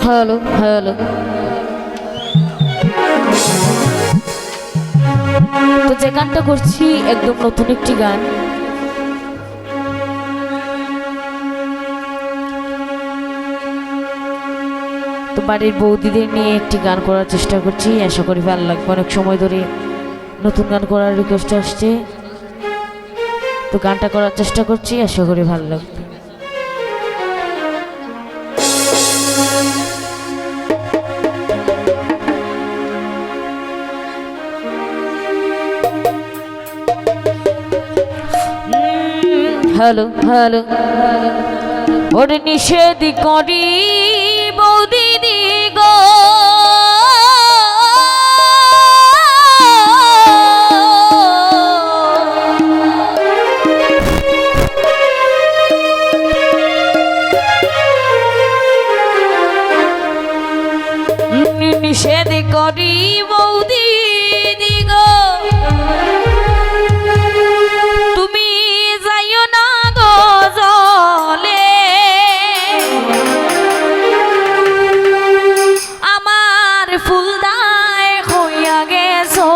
Hello hello, তো যে গানটা করছি একদম নতুন একটি গান। তো বাড়ির বৌদিদের নিয়ে একটি গান করার চেষ্টা করছি, আশা করি ভালো লাগবে। অনেক সময় ধরে নতুন গান করার রিকোয়েস্ট আসছে, তো গানটা করার চেষ্টা করছি, আশা করি ভালো লাগবে। হ্যালো হ্যালো, ওরে নিষেধ করি বৌদিদি গো, নিষেধ করি বৌদিদি গো, তুমি যাইও না গো জলে, আমার ফুলদায় হইয়া গেছো,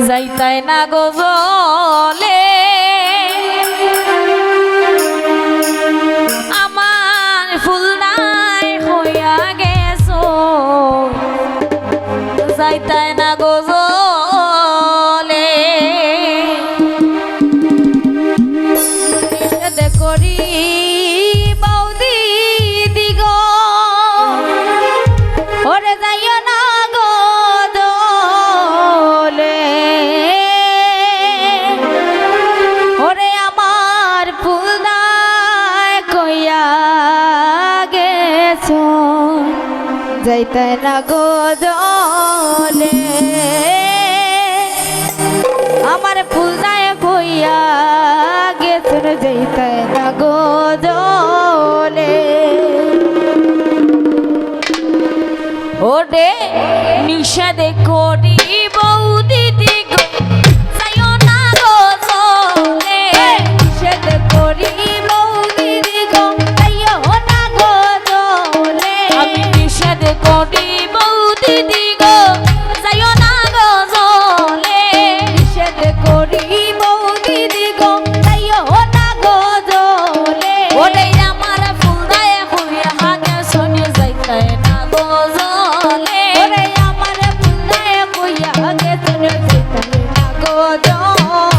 যাইতাই না গো জলে, আমার ফুলদায় হইয়া গেছো, যাইতাই না গো জলে। করি বৌদিদি গো, ওরে যাইও না গো জলে, ওরে আমার ফুলদায় কইয়া গেছো, যাইতে না গো জলে, আমার ফুলদায় কইয়া গেছো, যাইতে না গো জলে। ওরে নিষেধ করি বৌদিদি গো, যাইও না গো জলে, নিষেধ করি বৌদিদি গো, যাইও না গো জলে, আমি নিষেধ করি বৌদিদি গো, যাইও না গো জলে, নিষেধ করি বৌদিদি গো, যাইও না গো জলে, ওরে আমার ফুলদায় হইয়া গেছো, যাইতে না গো জলে, ওরে আমার ফুলদায় হইয়া গেছো, যাইতে না গো জলে,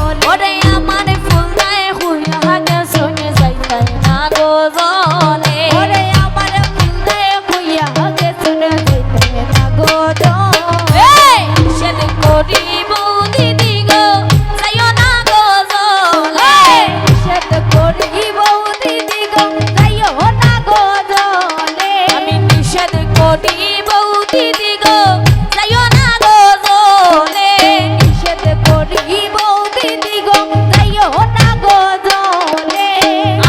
ওরে আমার ফুলদায় হইয়া গেছো, যাইতে না গো জলে, ওরে আমার ফুলদায় হইয়া গেছো, যাইতে না গো জলে। নিষেধ করি বৌদিদি গো, যাইও না গো জলে, নিষেধ করি বৌদিদি গো, যাইও না গো জলে, আমি নিষেধ করি বৌদিদি গো, যাইও না গো জলে, নিষেধ করি বৌদিদি গো, যাইও না গো জলে,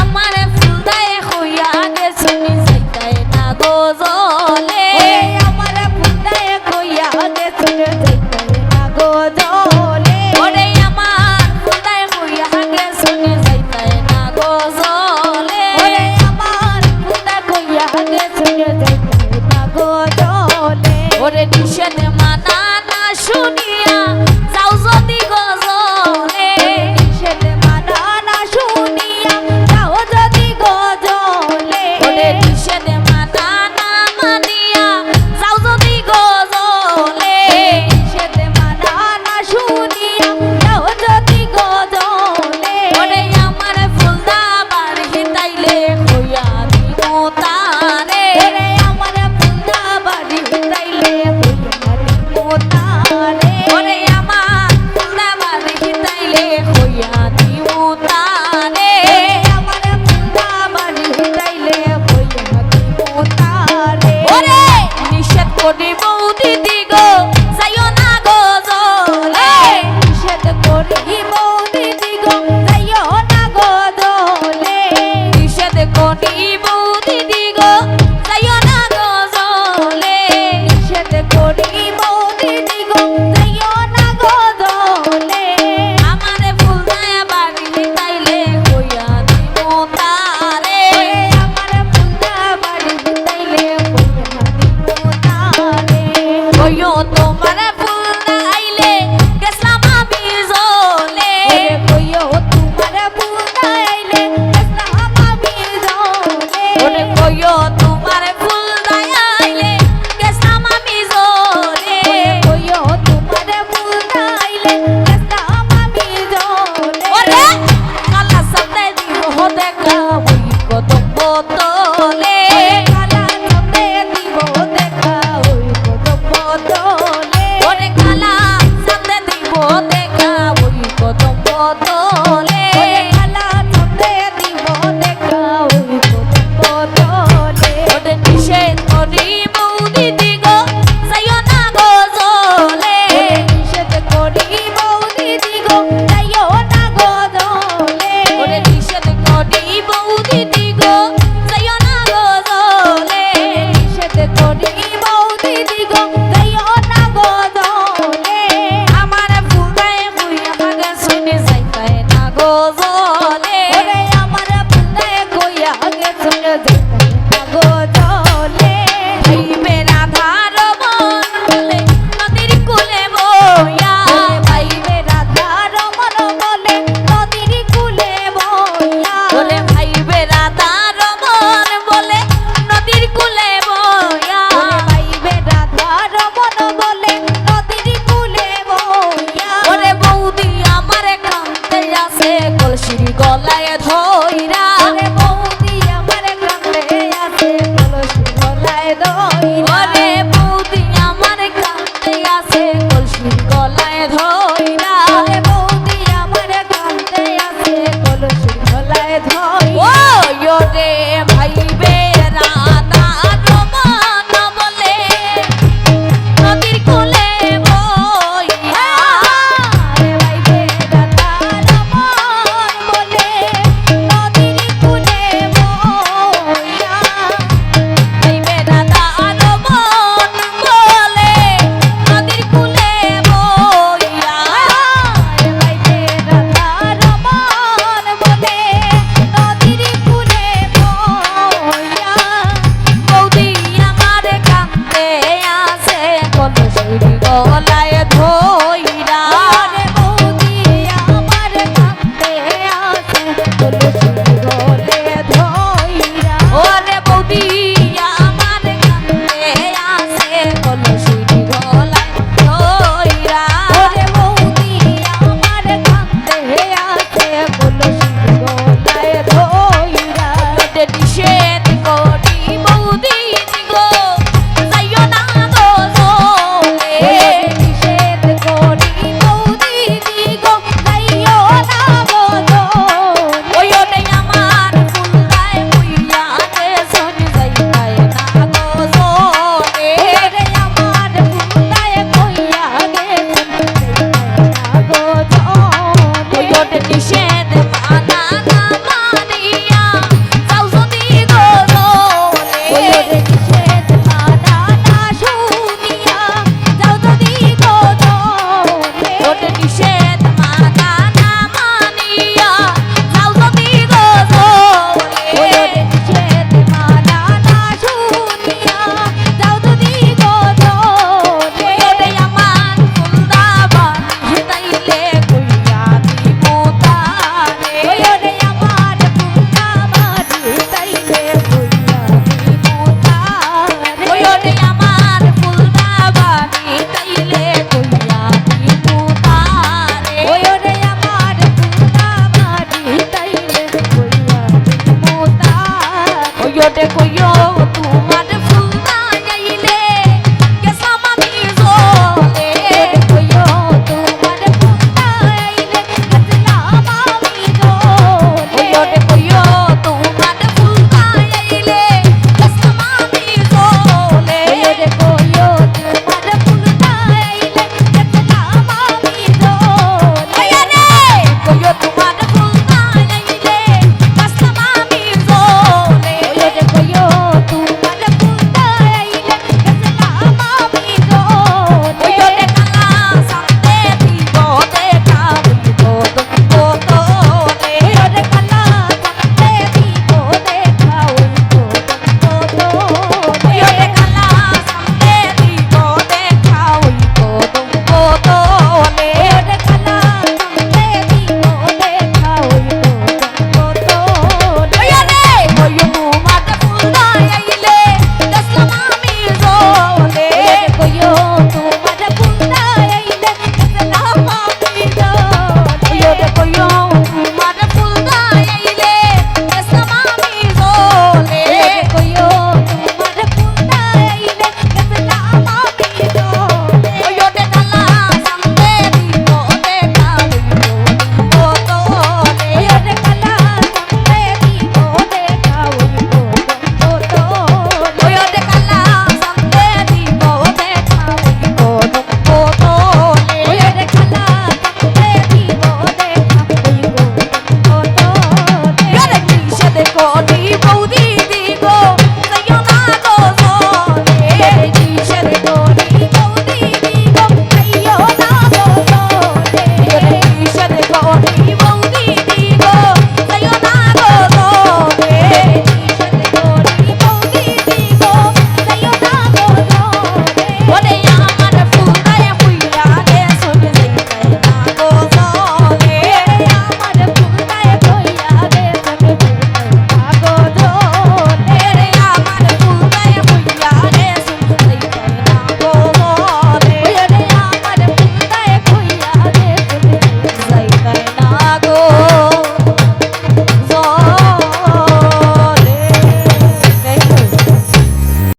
আমার ফুলদায় হইয়া গেছো, যাইতে না গো জলে, আমার ফুলদায় হইয়া গেছো, যাইতে না গো জলে, ওরে আমার ফুলদায় হইয়া গেছো, যাইতে না গো জলে, ওরে আমার ফুলদায় হইয়া গেছো, যাইতে না গো ওরে